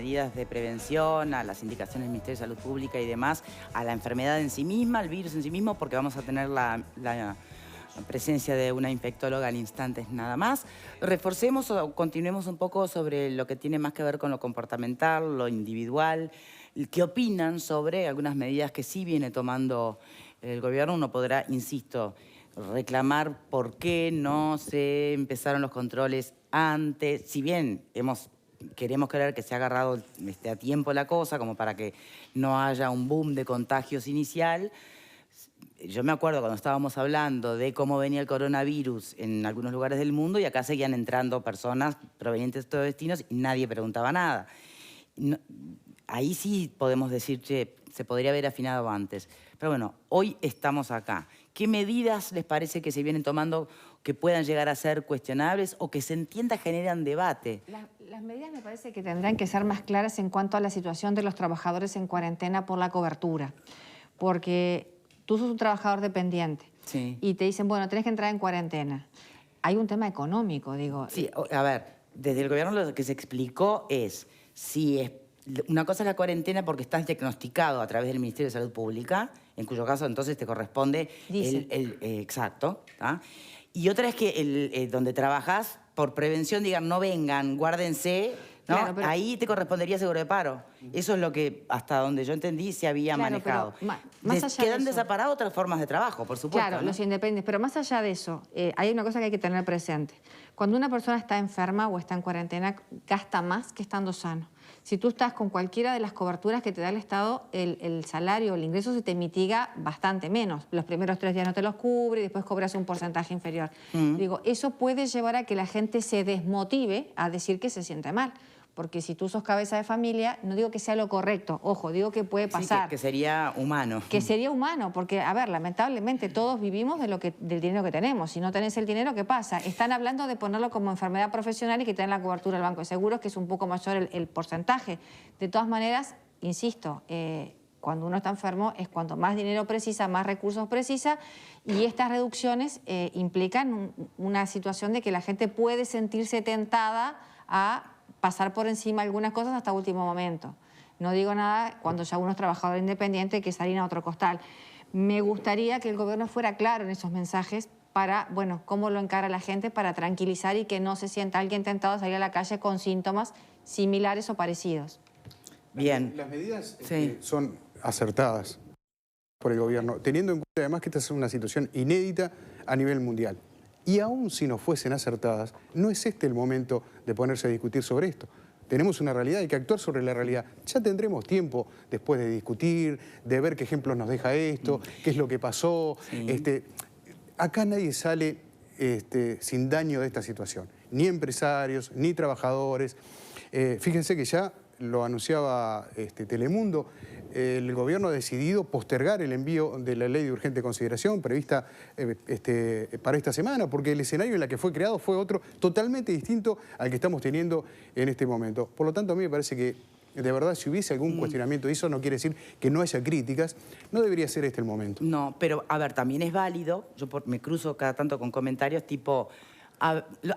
medidas de prevención, a las indicaciones del Ministerio de Salud Pública y demás, a la enfermedad en sí misma, al virus en sí mismo, porque vamos a tener la presencia de una infectóloga al instante nada más. Reforcemos o continuemos un poco sobre lo que tiene más que ver con lo comportamental, lo individual. ¿Qué opinan sobre algunas medidas que sí viene tomando el gobierno? Uno podrá, insisto, reclamar por qué no se empezaron los controles antes, si bien queremos creer que se ha agarrado a tiempo la cosa, como para que no haya un boom de contagios inicial. Yo me acuerdo cuando estábamos hablando de cómo venía el coronavirus en algunos lugares del mundo y acá seguían entrando personas provenientes de estos destinos y nadie preguntaba nada. No, ahí sí podemos decir, che, se podría haber afinado antes. Pero bueno, hoy estamos acá. ¿Qué medidas les parece que se vienen tomando que puedan llegar a ser cuestionables o que se entienda generan debate? Las medidas me parece que tendrán que ser más claras en cuanto a la situación de los trabajadores en cuarentena por la cobertura. Porque tú sos un trabajador dependiente y te dicen, bueno, tenés que entrar en cuarentena. Hay un tema económico, digo. Sí, a ver, desde el gobierno lo que se explicó es, una cosa es la cuarentena porque estás diagnosticado a través del Ministerio de Salud Pública, en cuyo caso entonces te corresponde exacto, ¿tá? Y otra es que donde trabajas, por prevención, digan, no vengan, guárdense, ¿no? Claro, pero ahí te correspondería seguro de paro. Eso es lo que, hasta donde yo entendí, se había manejado. Más allá quedan desamparadas otras formas de trabajo, por supuesto. Claro, ¿no? Los independientes. Pero más allá de eso, hay una cosa que hay que tener presente. Cuando una persona está enferma o está en cuarentena, gasta más que estando sano. Si tú estás con cualquiera de las coberturas que te da el Estado, el salario, el ingreso se te mitiga bastante menos. Los primeros 3 días no te los cubre y después cobras un porcentaje inferior. Digo, eso puede llevar a que la gente se desmotive a decir que se siente mal. Porque si tú sos cabeza de familia, no digo que sea lo correcto, ojo, digo que puede pasar. Sí, que sería humano. Que sería humano, porque, a ver, lamentablemente todos vivimos del dinero que tenemos. Si no tenés el dinero, ¿qué pasa? Están hablando de ponerlo como enfermedad profesional y que te den la cobertura del Banco de Seguros, que es un poco mayor el porcentaje. De todas maneras, insisto, cuando uno está enfermo es cuanto más dinero precisa, más recursos precisa, y estas reducciones implican una situación de que la gente puede sentirse tentada a pasar por encima algunas cosas hasta último momento. No digo nada cuando ya uno es trabajador independiente que salir a otro costal. Me gustaría que el gobierno fuera claro en esos mensajes para, bueno, cómo lo encara la gente para tranquilizar y que no se sienta alguien tentado a salir a la calle con síntomas similares o parecidos. Bien. Las medidas son acertadas por el gobierno, teniendo en cuenta además que esta es una situación inédita a nivel mundial. Y aún si no fuesen acertadas, no es este el momento de ponerse a discutir sobre esto. Tenemos una realidad, hay que actuar sobre la realidad. Ya tendremos tiempo después de discutir, de ver qué ejemplos nos deja esto, qué es lo que pasó. Acá nadie sale sin daño de esta situación, ni empresarios, ni trabajadores. Fíjense que ya lo anunciaba Telemundo, el gobierno ha decidido postergar el envío de la ley de urgente consideración prevista para esta semana, porque el escenario en el que fue creado fue otro totalmente distinto al que estamos teniendo en este momento. Por lo tanto, a mí me parece que, de verdad, si hubiese algún cuestionamiento de eso, no quiere decir que no haya críticas, no debería ser este el momento. No, pero, a ver, también es válido, yo me cruzo cada tanto con comentarios tipo...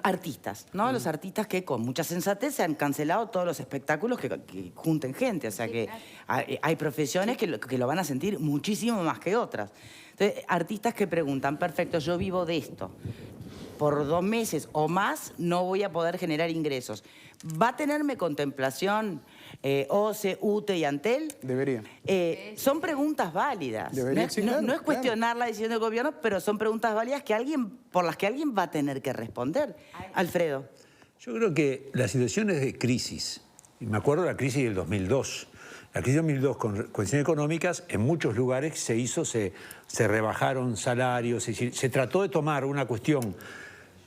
artistas, ¿no? Los artistas que con mucha sensatez se han cancelado todos los espectáculos que junten gente. O sea que hay profesiones que lo van a sentir muchísimo más que otras. Entonces, artistas que preguntan, perfecto, yo vivo de esto. Por 2 meses o más no voy a poder generar ingresos. ¿Va a tenerme contemplación OCE, UTE y Antel? Debería. Son preguntas válidas. Debería, no es cuestionar la decisión del gobierno, pero son preguntas válidas por las que alguien va a tener que responder. Alfredo. Yo creo que las situaciones de crisis, y me acuerdo de la crisis del 2002, la crisis del 2002 con cuestiones económicas, en muchos lugares se rebajaron salarios, se trató de tomar una cuestión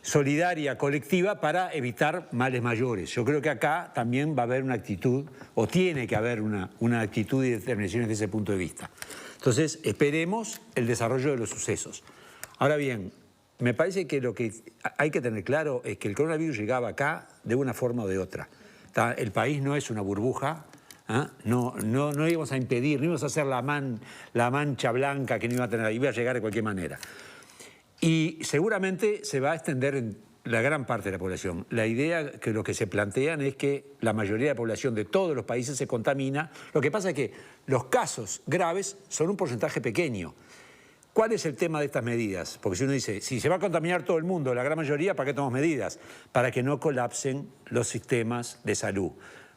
solidaria, colectiva, para evitar males mayores. Yo creo que acá también va a haber una actitud, o tiene que haber una actitud y determinaciones desde ese punto de vista. Entonces, esperemos el desarrollo de los sucesos. Ahora bien, me parece que lo que hay que tener claro es que el coronavirus llegaba acá de una forma o de otra. El país no es una burbuja. No íbamos a impedir, no íbamos a hacer la mancha blanca que no iba a tener, iba a llegar de cualquier manera. Y seguramente se va a extender la gran parte de la población. La idea que lo que se plantean es que la mayoría de la población de todos los países se contamina. Lo que pasa es que los casos graves son un porcentaje pequeño. ¿Cuál es el tema de estas medidas? Porque si uno dice, si se va a contaminar todo el mundo, la gran mayoría, ¿para qué tomamos medidas? Para que no colapsen los sistemas de salud.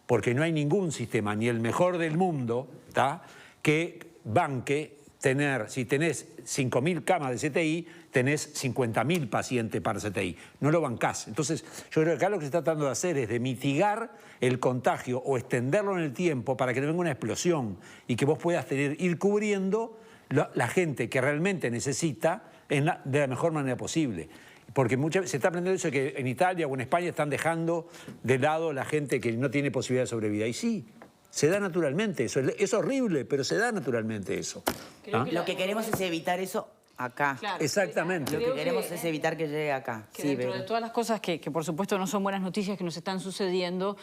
Porque no hay ningún sistema, ni el mejor del mundo, ¿tá?, que banque tener, si tenés 5.000 camas de CTI, tenés 50.000 pacientes para CTI. No lo bancás. Entonces, yo creo que acá lo que se está tratando de hacer es de mitigar el contagio o extenderlo en el tiempo para que no venga una explosión y que vos puedas ir cubriendo la gente que realmente necesita de la mejor manera posible. Porque se está aprendiendo eso de que en Italia o en España están dejando de lado la gente que no tiene posibilidad de sobrevida. Y sí, se da naturalmente eso. Es horrible, pero se da naturalmente eso. ¿Ah? Lo que queremos es evitar eso acá. Claro, exactamente. Lo que queremos es evitar que llegue acá. Que dentro de todas las cosas que por supuesto no son buenas noticias que nos están sucediendo,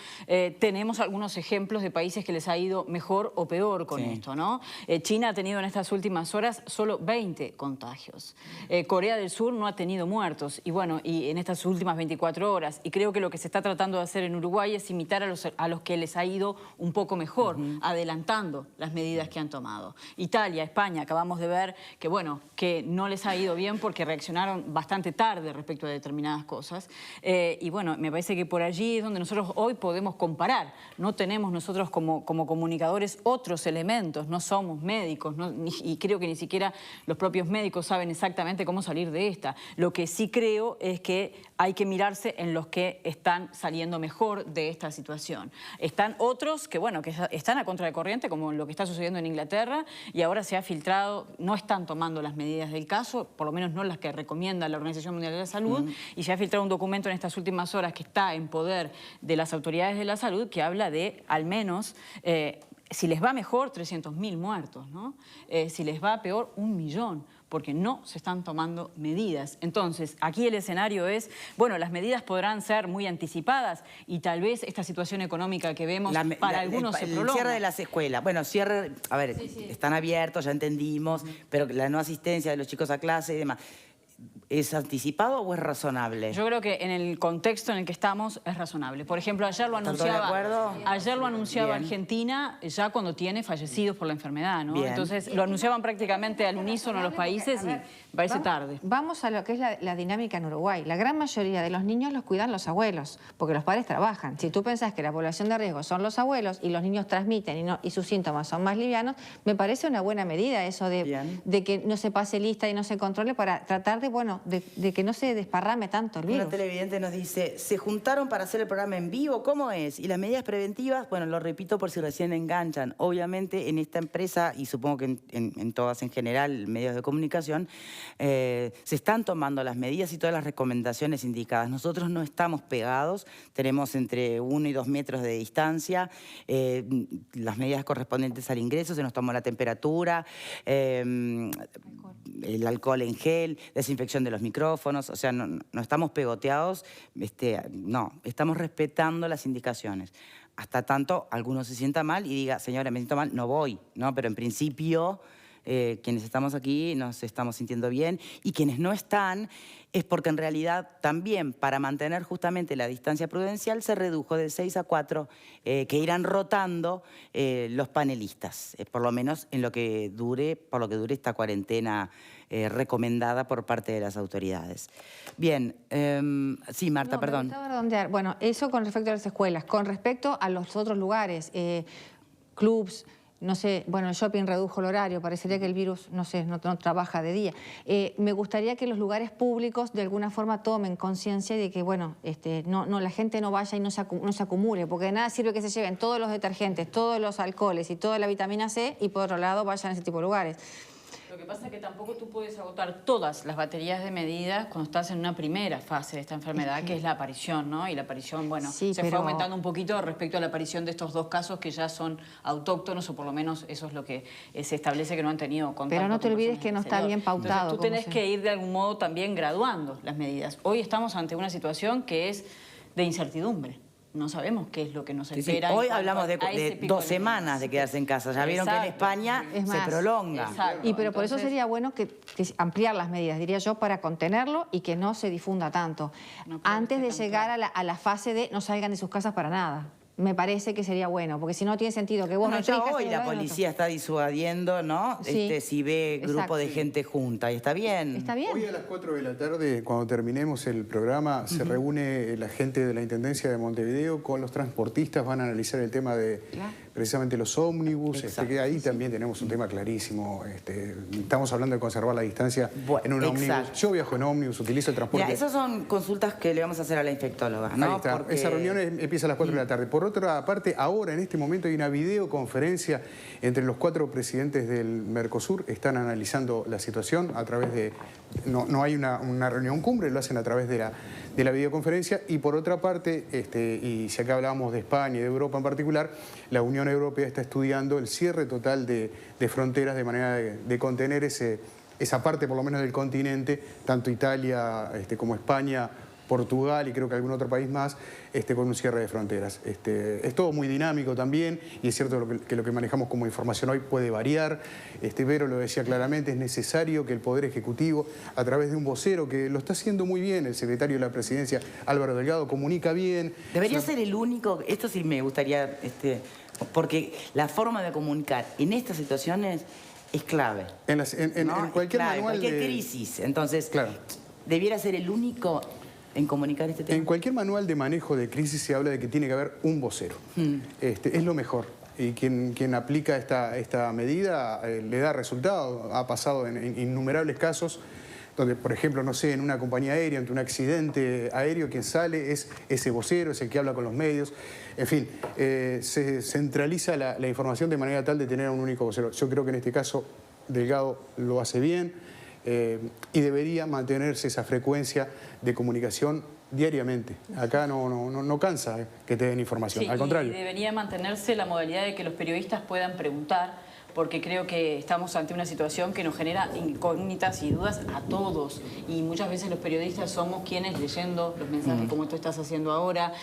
tenemos algunos ejemplos de países que les ha ido mejor o peor con esto, ¿no? China ha tenido en estas últimas horas solo 20 contagios. Corea del Sur no ha tenido muertos. Y bueno, y en estas últimas 24 horas. Y creo que lo que se está tratando de hacer en Uruguay es imitar a los que les ha ido un poco mejor, adelantando las medidas que han tomado. Italia, España, acabamos de ver que, bueno, que no les ha ido bien porque reaccionaron bastante tarde respecto a determinadas cosas. Y bueno, me parece que por allí es donde nosotros hoy podemos comparar. No tenemos nosotros como comunicadores otros elementos, no somos médicos, y creo que ni siquiera los propios médicos saben exactamente cómo salir de esta. Lo que sí creo es que hay que mirarse en los que están saliendo mejor de esta situación. Están otros que, bueno, que están a contra de corriente, como lo que está sucediendo en Inglaterra, y ahora se ha filtrado, no están tomando las medidas del caso, por lo menos no las que recomienda la Organización Mundial de la Salud, y se ha filtrado un documento en estas últimas horas que está en poder de las autoridades de la salud que habla de, al menos, si les va mejor, 300.000 muertos, ¿no? Si les va peor, 1 millón, porque no se están tomando medidas. Entonces, aquí el escenario es, bueno, las medidas podrán ser muy anticipadas y tal vez esta situación económica que vemos para algunos se prolonga. El cierre de las escuelas. Bueno, cierre, a ver, están abiertos, ya entendimos, pero la no asistencia de los chicos a clase y demás. ¿Es anticipado o es razonable? Yo creo que en el contexto en el que estamos es razonable. Por ejemplo, ayer lo anunciaba Argentina ya cuando tiene fallecidos por la enfermedad, ¿no? Bien. Entonces lo anunciaban prácticamente al unísono los países y me parece tarde. Vamos a lo que es la dinámica en Uruguay. La gran mayoría de los niños los cuidan los abuelos, porque los padres trabajan. Si tú pensás que la población de riesgo son los abuelos y los niños transmiten y sus síntomas son más livianos, me parece una buena medida eso de que no se pase lista y no se controle para tratar de, bueno, de que no se desparrame tanto el virus. Una televidente nos dice, ¿se juntaron para hacer el programa en vivo? ¿Cómo es? Y las medidas preventivas, bueno, lo repito por si recién enganchan. Obviamente en esta empresa, y supongo que en todas en general, medios de comunicación, se están tomando las medidas y todas las recomendaciones indicadas. Nosotros no estamos pegados, tenemos entre 1 y 2 metros de distancia, las medidas correspondientes al ingreso, se nos tomó la temperatura, el alcohol en gel, desinfección de los micrófonos, o sea, no estamos pegoteados, no, estamos respetando las indicaciones. Hasta tanto alguno se sienta mal y diga, señora, me siento mal, no voy, ¿no? Pero en principio, quienes estamos aquí nos estamos sintiendo bien y quienes no están es porque en realidad también para mantener justamente la distancia prudencial se redujo de 6 a 4 que irán rotando los panelistas, por lo menos en lo que dure, por lo que dure esta cuarentena recomendada por parte de las autoridades. Bien, sí, Marta, perdón. Bueno, eso con respecto a las escuelas. Con respecto a los otros lugares, clubs, no sé, bueno, el shopping redujo el horario, parecería que el virus, no sé, no trabaja de día. Me gustaría que los lugares públicos de alguna forma tomen conciencia de que, bueno, la gente no vaya y no se acumule, porque de nada sirve que se lleven todos los detergentes, todos los alcoholes y toda la vitamina C y por otro lado vayan a ese tipo de lugares. Lo que pasa es que tampoco tú puedes agotar todas las baterías de medidas cuando estás en una primera fase de esta enfermedad, que es la aparición, ¿no? Y la aparición, bueno, se fue aumentando un poquito respecto a la aparición de estos 2 casos que ya son autóctonos, o por lo menos eso es lo que se establece, que no han tenido contacto. Pero no te olvides que no está bien pautado. Entonces, tú tenés que ir de algún modo también graduando las medidas. Hoy estamos ante una situación que es de incertidumbre. no sabemos qué es lo que nos Sí, espera. Hoy en cuanto hablamos a de ese pico 2 semanas de quedarse en casa. Ya vieron que en Exacto. España Es se más, prolonga. Exacto. Pero por eso Entonces, sería bueno que ampliar las medidas, diría yo, para contenerlo y que no se difunda tanto. No creo que Antes de esté tan llegar a la fase de no salgan de sus casas para nada. Me parece que sería bueno, porque si no tiene sentido que vos Bueno, no ya elijas hoy el la lado del policía está disuadiendo, ¿no? Sí. Si ve grupo Exacto. de gente junta, y está bien. otro. Está bien. Hoy a las 4 de la tarde, cuando terminemos el programa, se reúne la gente de la Intendencia de Montevideo con los transportistas, van a analizar el tema de precisamente los ómnibus, Exacto, que ahí también tenemos un tema clarísimo. Estamos hablando de conservar la distancia en un ómnibus. exacto. Yo viajo en ómnibus, utilizo el transporte. Mira, esas son consultas que le vamos a hacer a la infectóloga, ¿no? Ahí está. Porque- Esa reunión empieza a las 4 de la tarde. Por otra parte, ahora en este momento hay una videoconferencia entre los 4 presidentes del Mercosur. Están analizando la situación a través de... No hay una reunión cumbre, lo hacen a través de la videoconferencia. Y por otra parte, y si acá hablábamos de España y de Europa en particular, la Unión Europea está estudiando el cierre total de fronteras de manera de contener esa parte, por lo menos del continente, tanto Italia como España, Portugal y creo que algún otro país más, con un cierre de fronteras. Es todo muy dinámico también y es cierto que lo que manejamos como información hoy puede variar. Vero lo decía claramente, es necesario que el Poder Ejecutivo, a través de un vocero que lo está haciendo muy bien, el secretario de la Presidencia, Álvaro Delgado, comunica bien. Debería ser el único, esto sí me gustaría, porque la forma de comunicar en estas situaciones es clave. En ¿no? cualquier Es clave, manual cualquier de... crisis. Entonces, Claro. debiera ser el único en comunicar este tema. En cualquier manual de manejo de crisis se habla de que tiene que haber un vocero. Es lo mejor. Y quien aplica esta medida le da resultado. Ha pasado en innumerables casos donde, por ejemplo, no sé, en una compañía aérea, ante un accidente aéreo, quien sale es ese vocero, es el que habla con los medios. En fin, se centraliza la información de manera tal de tener un único vocero. Yo creo que en este caso Delgado lo hace bien. Y debería mantenerse esa frecuencia de comunicación diariamente. Acá no cansa que te den información, sí, al contrario. Y debería mantenerse la modalidad de que los periodistas puedan preguntar, porque creo que estamos ante una situación que nos genera incógnitas y dudas a todos. Y muchas veces los periodistas somos quienes, leyendo los mensajes como tú estás haciendo ahora,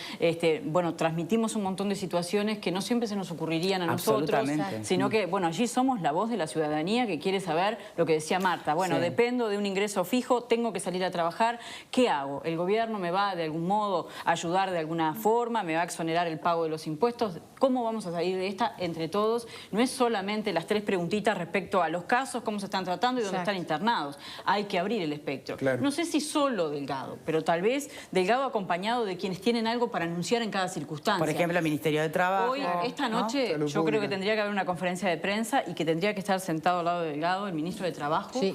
bueno, transmitimos un montón de situaciones que no siempre se nos ocurrirían a nosotros, Absolutamente. sino que, bueno, allí somos la voz de la ciudadanía que quiere saber lo que decía Marta. Bueno, Sí. dependo de un ingreso fijo, tengo que salir a trabajar, ¿qué hago? ¿El gobierno me va de algún modo a ayudar de alguna forma? ¿Me va a exonerar el pago de los impuestos? ¿Cómo vamos a salir de esta entre todos? No es solamente las 3 preguntitas respecto a los casos, cómo se están tratando y dónde Exacto. están internados. Hay que abrir el espectro. Claro. No sé si solo Delgado, pero tal vez Delgado acompañado de quienes tienen algo para anunciar en cada circunstancia. Por ejemplo, el Ministerio de Trabajo. Hoy, esta ¿no? noche, Salud yo creo pública. que tendría que haber una conferencia de prensa y que tendría que estar sentado al lado de Delgado el ministro de Trabajo, Sí.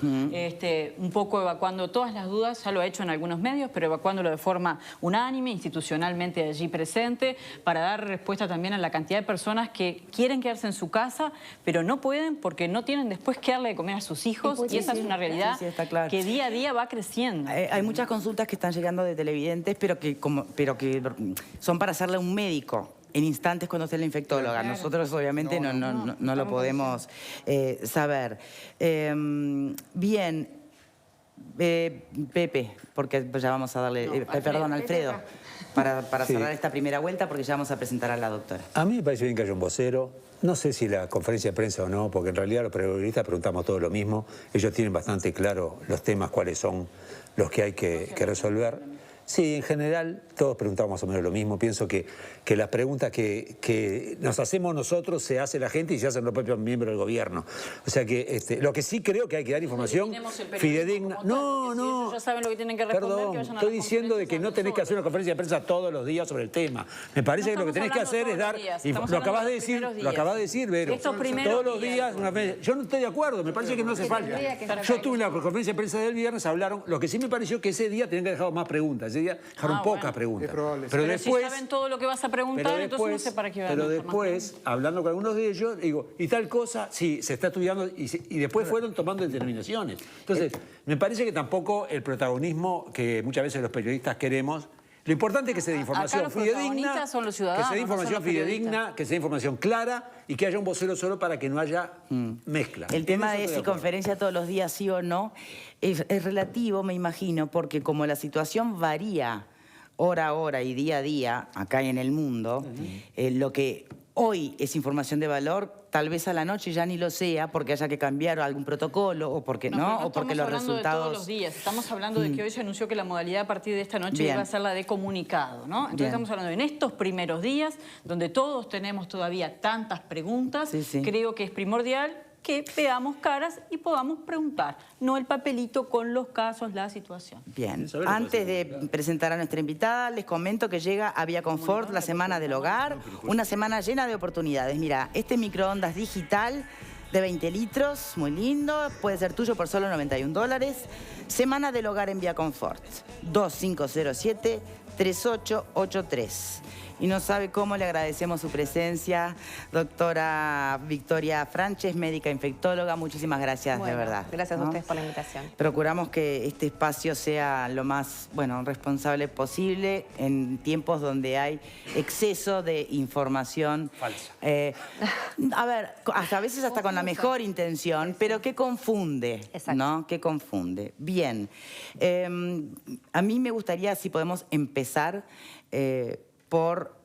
un poco evacuando todas las dudas, ya lo ha hecho en algunos medios, pero evacuándolo de forma unánime, institucionalmente allí presente, para dar respuesta también a la cantidad de personas que quieren quedarse en su casa, pero no pueden porque no tienen después que darle de comer a sus hijos, y esa es una realidad Sí, está claro. que día a día va creciendo. Hay muchas consultas que están llegando de televidentes, pero que son para hacerle a un médico en instantes cuando esté la infectóloga. Claro. Nosotros obviamente no lo estamos podemos saber. Bien, Pepe, porque ya vamos a darle... perdón, Alfredo, para Sí. cerrar esta primera vuelta, porque ya vamos a presentar a la doctora. A mí me parece bien que haya un vocero. No sé si la conferencia de prensa o no, porque en realidad los periodistas preguntamos todo lo mismo. Ellos tienen bastante claro los temas, cuáles son los que hay que resolver. Sí, en general todos preguntamos más o menos lo mismo. Pienso que las preguntas que nos hacemos nosotros se hace la gente y se hacen los propios miembros del gobierno. O sea que lo que sí creo que hay que dar información Tenemos el periodismo fidedigna. como tal, No, porque si no. ellos ya saben lo que tienen que responder, Perdón, que vayan a las estoy diciendo de que conferencias no tenés que hacer una solos. conferencia de prensa todos los días sobre el tema. Me parece No que lo que tenés estamos que hacer es hablando dar... todos los días, y estamos lo hablando acabas de de los decir, primeros lo días. acabas de decir, Vero. Estos primeros Todos los días. días, una vez. Yo no estoy de acuerdo, me parece que no hace falta. tendría que ser Yo tuve la conferencia de prensa del viernes, hablaron... Lo que sí me pareció que ese día tenían que dejar más preguntas. Ese día dejaron pocas bueno. preguntas. Es probable, sí. Pero Pero después... si saben todo lo que vas a preguntar, entonces no sé para qué van a pero hacer más después, hablando con algunos de ellos, digo, y tal cosa, sí, se está estudiando y después fueron tomando determinaciones. Entonces, me parece que tampoco el protagonismo que muchas veces los periodistas queremos. Lo importante es que se dé información los fidedigna, protagonistas son los ciudadanos, que se dé no son información los periodistas. fidedigna, que se dé información clara y que haya un vocero solo para que no haya mezcla. El tema En eso de estoy si acuerdo. conferencia todos los días sí o no es relativo, me imagino, porque como la situación varía hora a hora y día a día, acá y en el mundo, lo que hoy es información de valor, tal vez a la noche ya ni lo sea porque haya que cambiar algún protocolo o porque no, o porque los resultados... Estamos hablando de todos los días, estamos hablando de que hoy se anunció que la modalidad a partir de esta noche iba a ser la de comunicado, ¿no? Entonces estamos hablando en estos primeros días, donde todos tenemos todavía tantas preguntas, creo que es primordial que veamos caras y podamos preguntar, no el papelito con los casos, la situación. Bien, antes de presentar a nuestra invitada, les comento que llega a Vía Confort la Semana del Hogar, una semana llena de oportunidades. Mira, este microondas digital de 20 litros, muy lindo, puede ser tuyo por solo $91. Semana del Hogar en Vía Confort, 2507-3883. Y no sabe cómo le agradecemos su presencia, doctora Victoria Franches, médica infectóloga. Muchísimas gracias, de verdad. Gracias a ustedes por la invitación. Procuramos que este espacio sea lo más responsable posible en tiempos donde hay exceso de información. Falsa. A ver, a veces hasta con la mejor intención, pero que confunde, ¿no? Que confunde. Bien. A mí me gustaría, si podemos empezar... por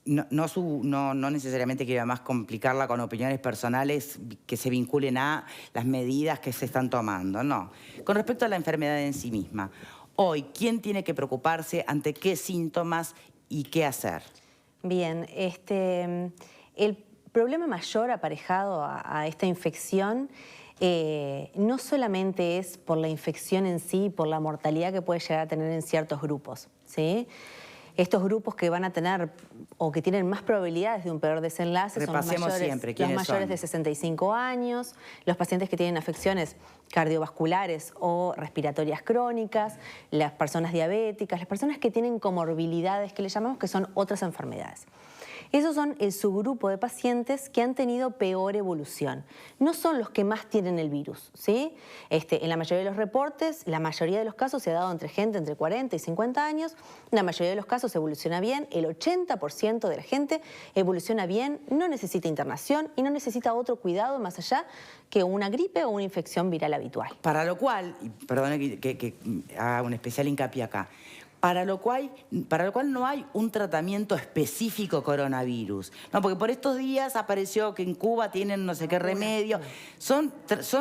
no necesariamente quiero más complicarla con opiniones personales que se vinculen a las medidas que se están tomando, no. Con respecto a la enfermedad en sí misma, hoy, ¿quién tiene que preocuparse, ante qué síntomas y qué hacer? Bien, el problema mayor aparejado a esta infección no solamente es por la infección en sí, por la mortalidad que puede llegar a tener en ciertos grupos, ¿sí? Estos grupos que van a tener o que tienen más probabilidades de un peor desenlace son los mayores de 65 años, los pacientes que tienen afecciones cardiovasculares o respiratorias crónicas, las personas diabéticas, las personas que tienen comorbilidades que le llamamos que son otras enfermedades. Esos son el subgrupo de pacientes que han tenido peor evolución. No son los que más tienen el virus, ¿sí? En la mayoría de los reportes, la mayoría de los casos se ha dado entre gente entre 40 y 50 años. La mayoría de los casos evoluciona bien. El 80% de la gente evoluciona bien, no necesita internación y no necesita otro cuidado más allá que una gripe o una infección viral habitual. Para lo cual, y perdone que haga un especial hincapié acá, para lo cual no hay un tratamiento específico coronavirus. No, porque por estos días apareció que en Cuba tienen no sé qué remedio. Son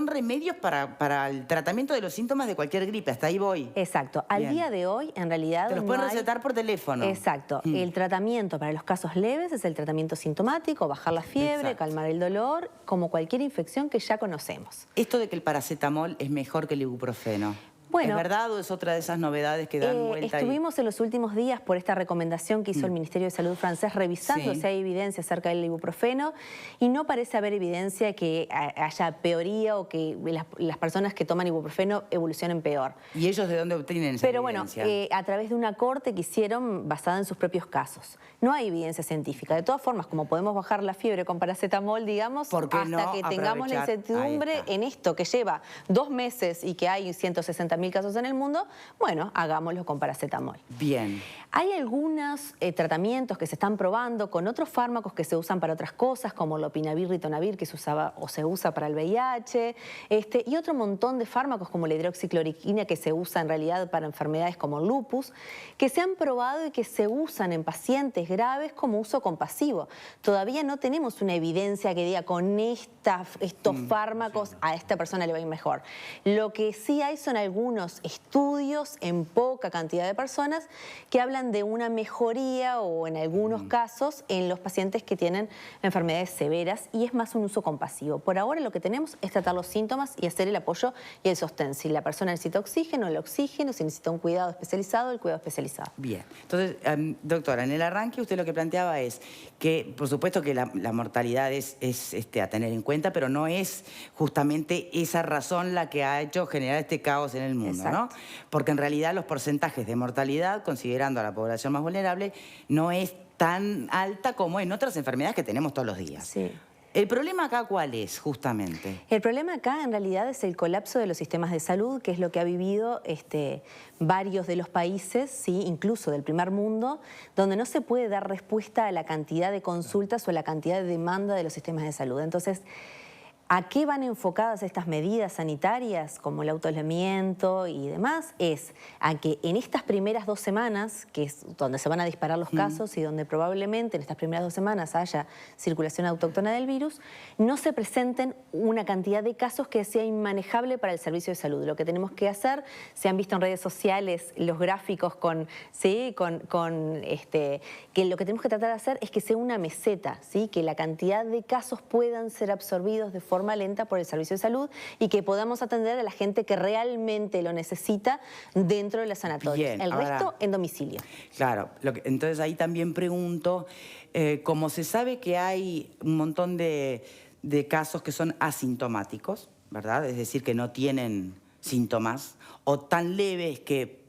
remedios para el tratamiento de los síntomas de cualquier gripe, hasta ahí voy. Exacto. Al día de hoy, en realidad... Te los pueden recetar por teléfono. Exacto. El tratamiento para los casos leves es el tratamiento sintomático, bajar la fiebre, calmar el dolor, como cualquier infección que ya conocemos. Esto de que el paracetamol es mejor que el ibuprofeno. Bueno, ¿es verdad o es otra de esas novedades que dan vuelta ahí? Estuvimos en los últimos días por esta recomendación que hizo el Ministerio de Salud francés revisando si hay evidencia acerca del ibuprofeno y no parece haber evidencia que haya peoría o que las personas que toman ibuprofeno evolucionen peor. ¿Y ellos de dónde obtienen esa evidencia? Pero bueno, a través de una corte que hicieron basada en sus propios casos. No hay evidencia científica. De todas formas, como podemos bajar la fiebre con paracetamol, digamos, hasta que tengamos la incertidumbre en esto que lleva 2 meses y que hay 160.000 casos en el mundo, bueno, hagámoslo con paracetamol. Bien. Hay algunos tratamientos que se están probando con otros fármacos que se usan para otras cosas, como lopinavir, ritonavir, que se usaba o se usa para el VIH, y otro montón de fármacos como la hidroxicloroquina que se usa en realidad para enfermedades como el lupus, que se han probado y que se usan en pacientes graves como uso compasivo. Todavía no tenemos una evidencia que diga con estos fármacos a esta persona le va a ir mejor. Lo que sí hay son algunos estudios en poca cantidad de personas que hablan de una mejoría o en algunos casos en los pacientes que tienen enfermedades severas y es más un uso compasivo. Por ahora lo que tenemos es tratar los síntomas y hacer el apoyo y el sostén. Si la persona necesita oxígeno, el oxígeno, si necesita un cuidado especializado, el cuidado especializado. Bien. Entonces, doctora, en el arranque usted lo que planteaba es que, por supuesto que la mortalidad es a tener en cuenta, pero no es justamente esa razón la que ha hecho generar este caos en el mundo, ¿no? Porque en realidad los porcentajes de mortalidad, considerando a la población más vulnerable, no es tan alta como en otras enfermedades que tenemos todos los días. Sí. ¿El problema acá cuál es, justamente? El problema acá, en realidad, es el colapso de los sistemas de salud, que es lo que ha vivido varios de los países, ¿sí? Incluso del primer mundo, donde no se puede dar respuesta a la cantidad de consultas o a la cantidad de demanda de los sistemas de salud. Entonces, ¿A qué van enfocadas estas medidas sanitarias, como el autoaislamiento y demás? Es a que en estas primeras 2 semanas, que es donde se van a disparar los casos y donde probablemente en estas primeras 2 semanas haya circulación autóctona del virus, no se presenten una cantidad de casos que sea inmanejable para el servicio de salud. Lo que tenemos que hacer, se han visto en redes sociales los gráficos que lo que tenemos que tratar de hacer es que sea una meseta, ¿sí? Que la cantidad de casos puedan ser absorbidos de forma lenta por el servicio de salud y que podamos atender a la gente que realmente lo necesita dentro de los sanatorios. Bien, el ahora, resto en domicilio. Claro, entonces ahí también pregunto, como se sabe que hay un montón de casos que son asintomáticos, ¿verdad? Es decir, que no tienen síntomas o tan leves que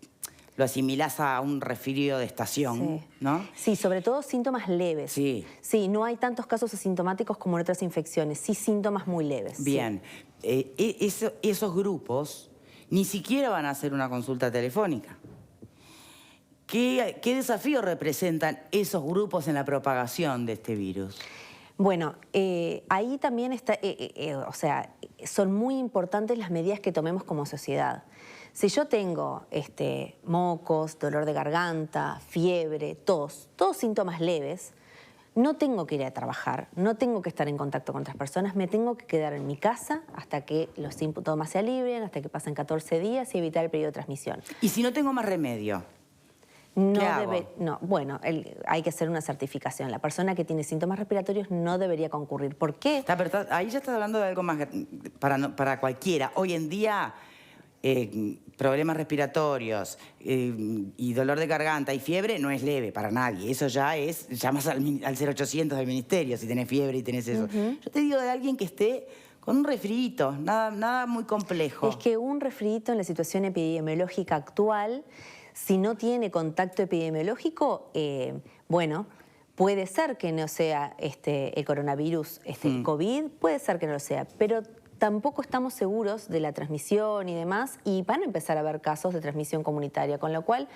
lo asimilás a un resfrío de estación, Sí. ¿no? Sí, sobre todo síntomas leves. Sí. Sí, no hay tantos casos asintomáticos como en otras infecciones, sí síntomas muy leves. Bien, esos grupos ni siquiera van a hacer una consulta telefónica. ¿Qué desafío representan esos grupos en la propagación de este virus? Bueno, ahí también está, o sea, son muy importantes las medidas que tomemos como sociedad. Si yo tengo mocos, dolor de garganta, fiebre, tos, todos síntomas leves, no tengo que ir a trabajar, no tengo que estar en contacto con otras personas, me tengo que quedar en mi casa hasta que los síntomas se alivien, hasta que pasen 14 días y evitar el periodo de transmisión. ¿Y si no tengo más remedio? No ¿Qué hago? Bueno, hay que hacer una certificación. La persona que tiene síntomas respiratorios no debería concurrir. ¿Por qué? Pero ahí ya estás hablando de algo más para cualquiera. Hoy en día, problemas respiratorios y dolor de garganta y fiebre no es leve para nadie. Eso ya es, llamas al 0800 del ministerio si tenés fiebre y tenés eso. Yo te digo de alguien que esté con un resfriito, nada muy complejo. Es que un resfriito en la situación epidemiológica actual, si no tiene contacto epidemiológico, bueno, puede ser que no sea el coronavirus, COVID, puede ser que no lo sea, pero tampoco estamos seguros de la transmisión y demás, y van a empezar a haber casos de transmisión comunitaria, con lo cual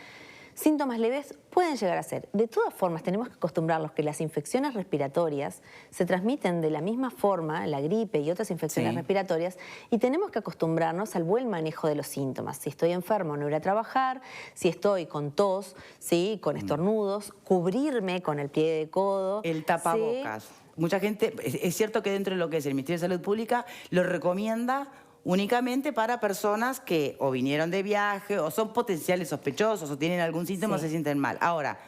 síntomas leves pueden llegar a ser. De todas formas, tenemos que acostumbrarnos que las infecciones respiratorias se transmiten de la misma forma, la gripe y otras infecciones respiratorias, y tenemos que acostumbrarnos al buen manejo de los síntomas. Si estoy enfermo, no ir a trabajar, si estoy con tos, ¿sí? Con estornudos, cubrirme con el pie de codo. El tapabocas. ¿sí? Mucha gente, es cierto que dentro de lo que es el Ministerio de Salud Pública, lo recomienda únicamente para personas que o vinieron de viaje o son potenciales sospechosos o tienen algún síntoma o se sienten mal. Ahora,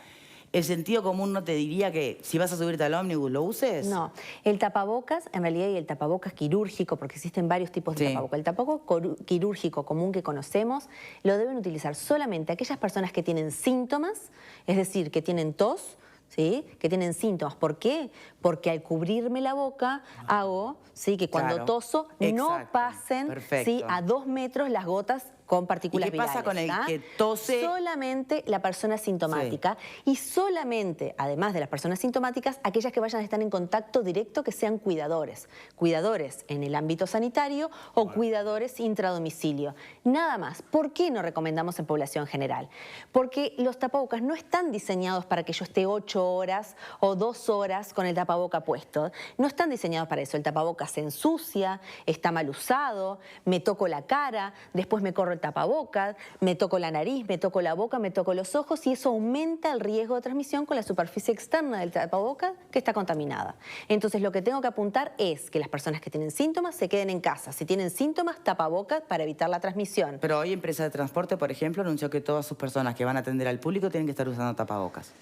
¿el sentido común no te diría que si vas a subirte al ómnibus lo uses? No, el tapabocas, en realidad, y el tapabocas quirúrgico, porque existen varios tipos de tapabocas. El tapabocas quirúrgico común que conocemos lo deben utilizar solamente aquellas personas que tienen síntomas, es decir, que tienen tos, ¿sí? Que tienen síntomas. ¿Por qué? Porque al cubrirme la boca hago, ¿sí? Que cuando toso no pasen, ¿sí? A 2 metros las gotas con partículas virales. ¿Y qué pasa con el que tose? Solamente la persona sintomática y solamente, además de las personas sintomáticas, aquellas que vayan a estar en contacto directo que sean cuidadores. Cuidadores en el ámbito sanitario o cuidadores intradomicilio. Nada más. ¿Por qué no recomendamos en población general? Porque los tapabocas no están diseñados para que yo esté 8 horas o 2 horas con el tapaboca puesto. No están diseñados para eso. El tapabocas se ensucia, está mal usado, me toco la cara, después me corro el tapabocas, me toco la nariz, me toco la boca, me toco los ojos y eso aumenta el riesgo de transmisión con la superficie externa del tapabocas que está contaminada. Entonces lo que tengo que apuntar es que las personas que tienen síntomas se queden en casa. Si tienen síntomas, tapabocas para evitar la transmisión. Pero hoy Empresa de Transporte, por ejemplo, anunció que todas sus personas que van a atender al público tienen que estar usando tapabocas.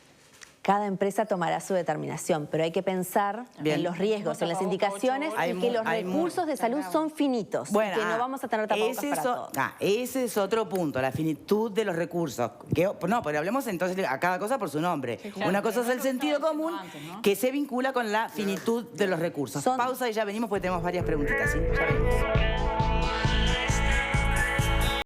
Cada empresa tomará su determinación, pero hay que pensar en los riesgos, en las indicaciones y que los recursos de salud son finitos, que no vamos a tener tapabocas para todos. Ese es otro punto, la finitud de los recursos. No, pero hablemos entonces a cada cosa por su nombre. Sí, claro, una cosa es el sentido común que se vincula con la finitud de los recursos. Pausa y ya venimos porque tenemos varias preguntitas, ¿sí? Ya venimos.